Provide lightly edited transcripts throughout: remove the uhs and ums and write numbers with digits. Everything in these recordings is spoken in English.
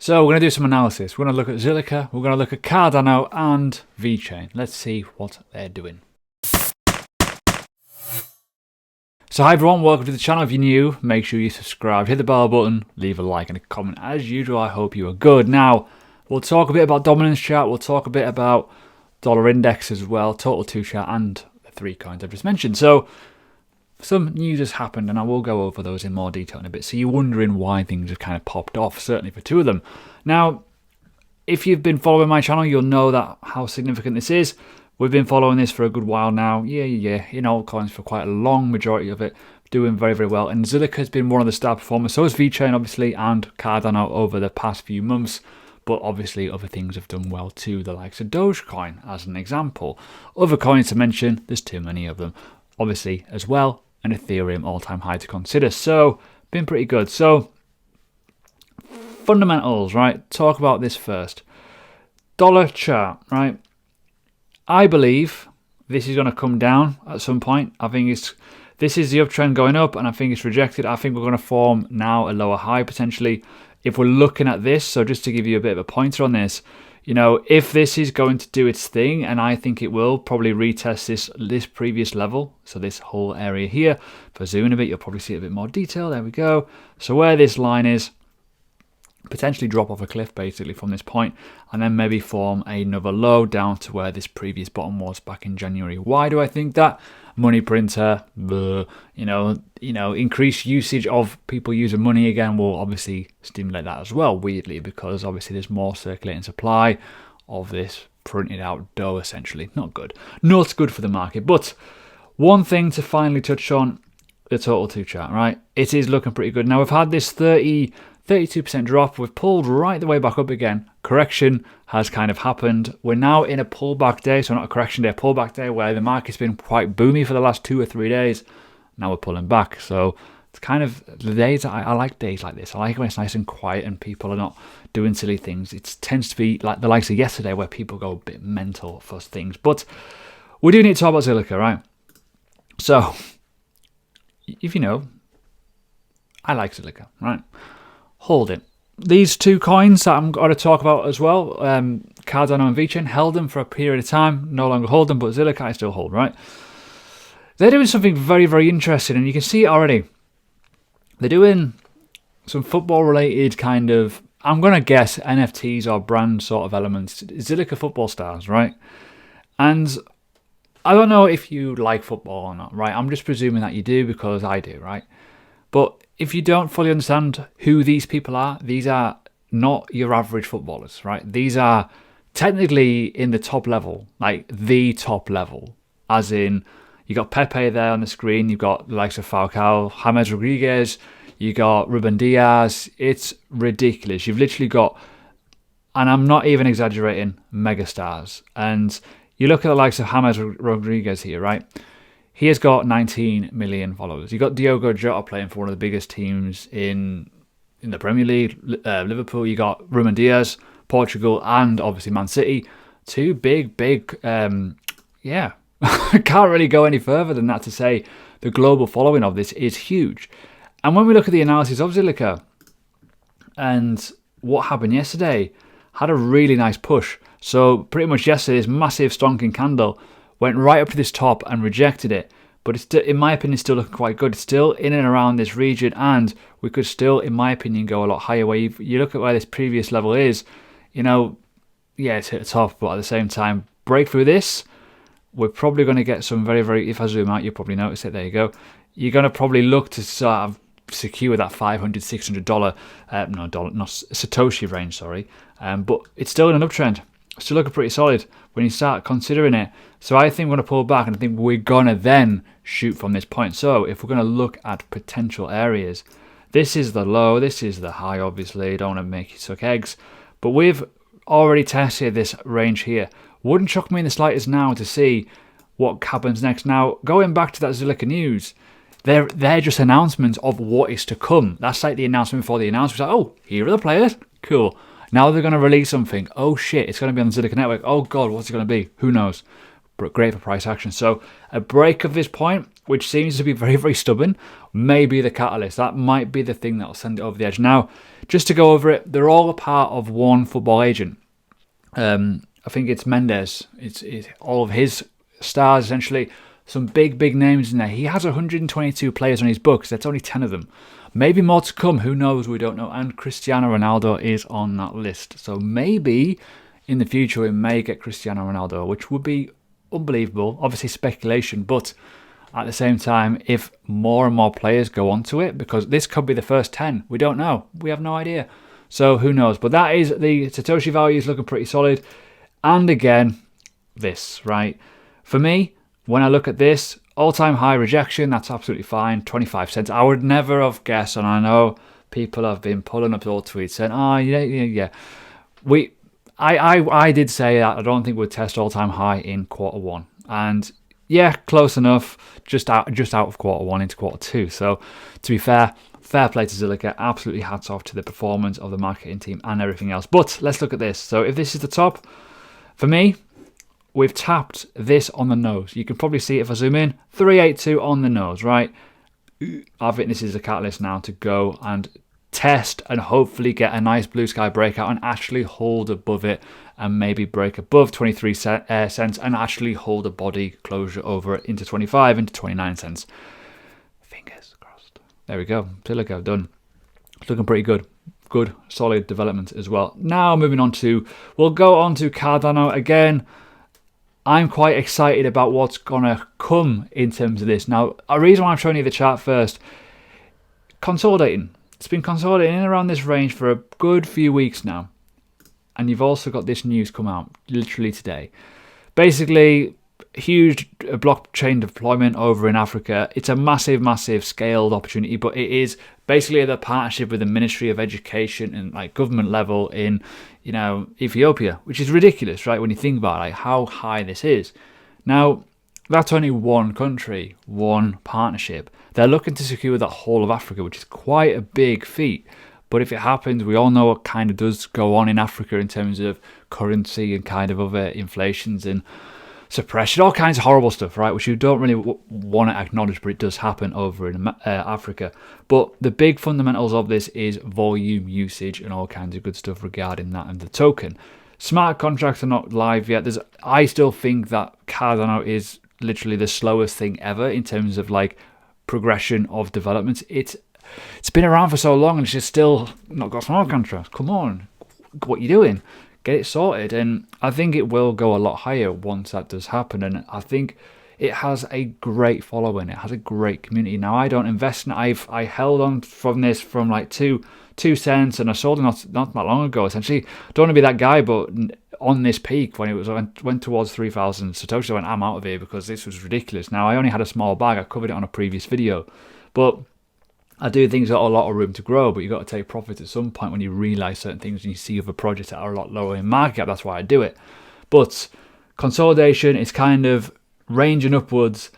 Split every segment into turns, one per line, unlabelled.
So we're going to do some analysis. We're going to look at Zilliqa, we're going to look at Cardano and Vechain. Let's see what they're doing. So hi everyone, welcome to the channel. If you're new, make sure you subscribe, hit the bell button, leave a like and a comment. As usual, I hope you are good. Now, we'll talk a bit about dominance chart, we'll talk a bit about dollar index as well, total 2 chart and the 3 coins I've just mentioned. So some news has happened and I will go over those in more detail in a bit. So you're wondering why things have kind of popped off, certainly for 2 of them. Now, if you've been following my channel, you'll know that how significant this is. We've been following this for a good while now. Yeah, in altcoins for quite a long majority of it, doing very, very well. And Zilliqa has been one of the star performers. So has Vechain, obviously, and Cardano over the past few months. But obviously, other things have done well too, the likes of Dogecoin, as an example. Other coins to mention, there's too many of them, obviously, as well. And Ethereum all-time high to consider. So, been pretty good. So, fundamentals, right? Talk about this first. Dollar chart, right? I believe this is going to come down at some point. I think this is the uptrend going up, and I think it's rejected. I think we're going to form now a lower high potentially. If we're looking at this, so just to give you a bit of a pointer on this, you know, if this is going to do its thing, and I think it will probably retest this previous level, so this whole area here. If I zoom in a bit, you'll probably see a bit more detail. There we go. So where this line is, potentially drop off a cliff basically from this point, and then maybe form another low down to where this previous bottom was back in January. Why do I think that? Money printer, increased usage of people using money again will obviously stimulate that as well, weirdly, because obviously there's more circulating supply of this printed out dough essentially. Not good for the market. But one thing to finally touch on, the total 2 chart, right? It is looking pretty good. Now we've had this 32% drop. We've pulled right the way back up again. Correction has kind of happened. We're now in a pullback day, so not a correction day, a pullback day where the market's been quite boomy for the last 2 or 3 days. Now we're pulling back. So it's kind of the days, I like days like this. I like when it's nice and quiet and people are not doing silly things. It tends to be like the likes of yesterday where people go a bit mental for things. But we do need to talk about Zilliqa, right? So, if you know, I like Zilliqa, right? Hold it. These 2 coins that I'm going to talk about as well, Cardano and Vechain, held them for a period of time, no longer hold them, but Zilliqa I still hold, right? They're doing something very, very interesting, and you can see it already. They're doing some football-related kind of, I'm going to guess, NFTs or brand sort of elements. Zilliqa football stars, right? And I don't know if you like football or not, right? I'm just presuming that you do because I do, right? But if you don't fully understand who these people are, these are not your average footballers, right? These are technically in the top level, like the top level. As in, you got Pepe there on the screen, you've got the likes of Falcao, James Rodriguez, you got Ruben Diaz. It's ridiculous. You've literally got, and I'm not even exaggerating, megastars. And you look at the likes of James Rodriguez here, right? He has got 19 million followers. You've got Diogo Jota playing for one of the biggest teams in the Premier League, Liverpool. You got Ruben Diaz, Portugal, and obviously Man City. 2 big, yeah. Can't really go any further than that to say the global following of this is huge. And when we look at the analysis of Zilliqa and what happened yesterday, had a really nice push. So pretty much yesterday, this massive stonking candle went right up to this top and rejected it. But it's still, in my opinion, still looking quite good. It's still in and around this region, and we could still, in my opinion, go a lot higher. Where you look at where this previous level is, you know, yeah, it's hit the top, but at the same time, break through this, we're probably going to get some very, very, if I zoom out, you'll probably notice it, there you go. You're going to probably look to sort of secure that $500, $600, not Satoshi range, sorry. But it's still in an uptrend. Still looking pretty solid when you start considering it. So I think we're going to pull back, and I think we're going to then shoot from this point. So if we're going to look at potential areas, this is the low, this is the high, obviously. Don't want to make you suck eggs. But we've already tested this range here. Wouldn't shock me in the slightest now to see what happens next. Now, going back to that Zilliqa news, they're just announcements of what is to come. That's like the announcement before the announcement. Like, oh, here are the players. Cool. Now they're going to release something. Oh shit, it's going to be on the Zilliqa network. Oh god, what's it going to be? Who knows? But great for price action. So a break of this point which seems to be very, very stubborn, may be the catalyst. That might be the thing that will send it over the edge. Now, just to go over it, they're all a part of one football agent. I think it's Mendes. It's all of his stars, essentially. Some big, big names in there. He has 122 players on his books. That's only 10 of them. Maybe more to come. Who knows? We don't know. And Cristiano Ronaldo is on that list. So maybe in the future we may get Cristiano Ronaldo, which would be unbelievable. Obviously speculation, but at the same time, if more and more players go onto it, because this could be the first 10. We don't know. We have no idea. So who knows? But that is the Satoshi value is looking pretty solid. And again, this, right? For me, when I look at this, all-time high rejection, that's absolutely fine, 25 cents. I would never have guessed, and I know people have been pulling up all tweets saying, oh, yeah. I did say that I don't think we'd test all-time high in Q1. And yeah, close enough, just out of Q1 into Q2. So to be fair play to Zilliqa, absolutely hats off to the performance of the marketing team and everything else. But let's look at this. So if this is the top, for me, we've tapped this on the nose. You can probably see it if I zoom in. 382 on the nose, right? I think this is a catalyst now to go and test and hopefully get a nice blue sky breakout and actually hold above it and maybe break above 23 cents and actually hold a body closure over it into 25, into 29 cents. Fingers crossed. There we go. Silica done. It's looking pretty good. Good, solid development as well. Now we'll go on to Cardano again. I'm quite excited about what's going to come in terms of this. Now, a reason why I'm showing you the chart first, consolidating. It's been consolidating in around this range for a good few weeks now. And you've also got this news come out literally today. Basically, huge blockchain deployment over in Africa. It's a massive, massive scaled opportunity, but it is basically the partnership with the Ministry of Education and like government level in, Ethiopia, which is ridiculous, right? When you think about like how high this is. Now, that's only one country, one partnership. They're looking to secure the whole of Africa, which is quite a big feat. But if it happens, we all know what kind of does go on in Africa in terms of currency and kind of other inflations and suppression, all kinds of horrible stuff, right? Which you don't really want to acknowledge, but it does happen over in Africa. But the big fundamentals of this is volume usage and all kinds of good stuff regarding that and the token. Smart contracts are not live yet. I still think that Cardano is literally the slowest thing ever in terms of like progression of development. It's been around for so long and it's just still not got smart contracts. Come on, what are you doing? Get it sorted. And I think it will go a lot higher once that does happen. And I think it has a great following. It has a great community. Now, I don't invest in it. I held on from this from like 2 cents and I sold it not that long ago. Essentially, don't want to be that guy, but on this peak when it went towards 3,000 Satoshi, I went, I'm out of here because this was ridiculous. Now, I only had a small bag. I covered it on a previous video. But I do think there's got a lot of room to grow, but you've got to take profits at some point when you realise certain things and you see other projects that are a lot lower in market cap. That's why I do it. But consolidation is kind of ranging upwards.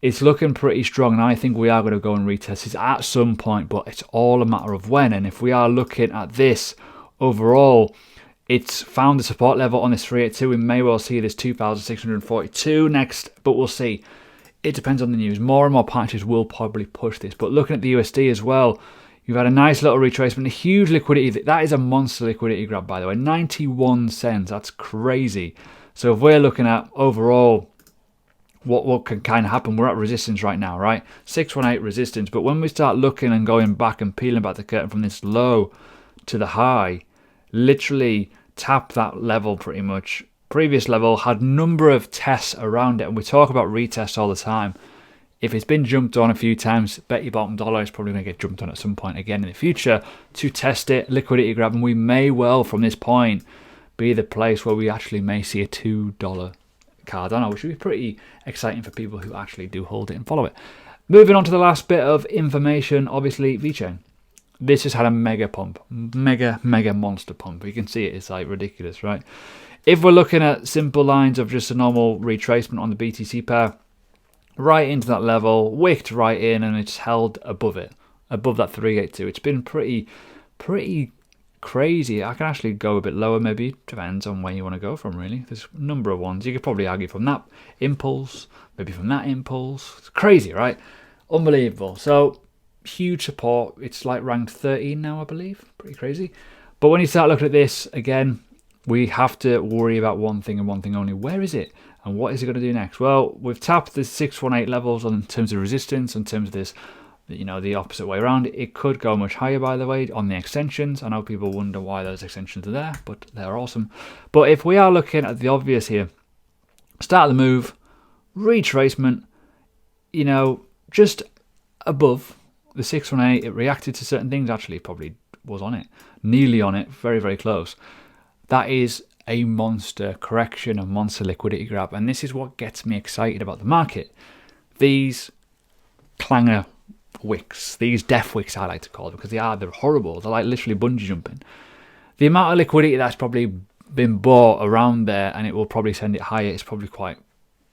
It's looking pretty strong, and I think we are going to go and retest this at some point, but it's all a matter of when. And if we are looking at this overall, it's found the support level on this 382. We may well see this 2,642 next, but we'll see. It depends on the news. More and more partnerships will probably push this. But looking at the USD as well, you've had a nice little retracement, a huge liquidity. That is a monster liquidity grab, by the way. 91 cents. That's crazy. So if we're looking at overall what can kind of happen, we're at resistance right now, right? 618 resistance. But when we start looking and going back and peeling back the curtain from this low to the high, literally tap that level pretty much. Previous level had number of tests around it, and we talk about retests all the time. If it's been jumped on a few times, bet your bottom dollar is probably going to get jumped on at some point again in the future to test it, liquidity grab, and we may well from this point be the place where we actually may see a $2 Cardano, which would be pretty exciting for people who actually do hold it and follow it. Moving on to the last bit of information, obviously Vechain. This has had a mega pump, mega monster pump. You can see it's like ridiculous, right? If we're looking at simple lines of just a normal retracement on the BTC pair, right into that level, wicked right in, and it's held above it, above that 382. It's been pretty crazy. I can actually go a bit lower, maybe. Depends on where you want to go from, really. There's a number of ones. You could probably argue from that impulse, maybe from that impulse. It's crazy, right? Unbelievable. So, huge support. It's like ranked 13 now, I believe. Pretty crazy. But when you start looking at this, again, we have to worry about one thing and one thing only. Where is it? And what is it going to do next? Well, we've tapped the 618 levels in terms of resistance, in terms of this, you know, the opposite way around. It could go much higher, by the way, on the extensions. I know people wonder why those extensions are there, but they're awesome. But if we are looking at the obvious here, start of the move, retracement, you know, just above the 618, it reacted to certain things. Actually, probably was on it, nearly on it, very, very close. That is a monster correction, a monster liquidity grab, and this is what gets me excited about the market. These clanger wicks, these death wicks I like to call them, because they're horrible. They're like literally bungee jumping. The amount of liquidity that's probably been bought around there, and it will probably send it higher, is probably quite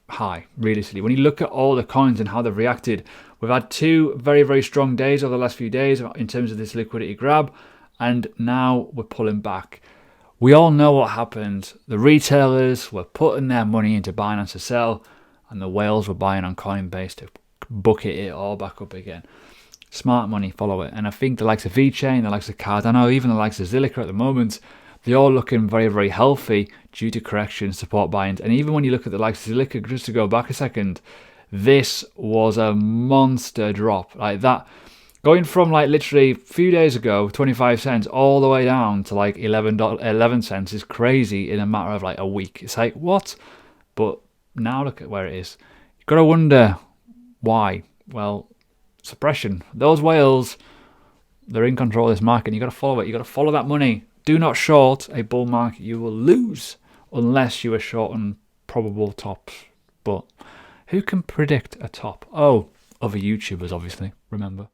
high, realistically. When you look at all the coins and how they've reacted, we've had two very, very strong days over the last few days in terms of this liquidity grab, and now we're pulling back. We all know what happened. The retailers were putting their money into Binance to sell, and the whales were buying on Coinbase to bucket it all back up again. Smart money, follow it. And I think the likes of Vechain, the likes of Cardano, even the likes of Zilliqa at the moment, they're all looking very, very healthy due to correction, support buying. And even when you look at the likes of Silica, just to go back a second, this was a monster drop. Like that, going from like literally a few days ago, 25 cents, all the way down to like 11 cents is crazy in a matter of like a week. It's like, what? But now look at where it is. You've got to wonder why. Well, suppression. Those whales, they're in control of this market, and you've got to follow it. You've got to follow that money. Do not short a bull market. You will lose unless you are short on probable tops. But who can predict a top? Oh, other YouTubers, obviously, remember.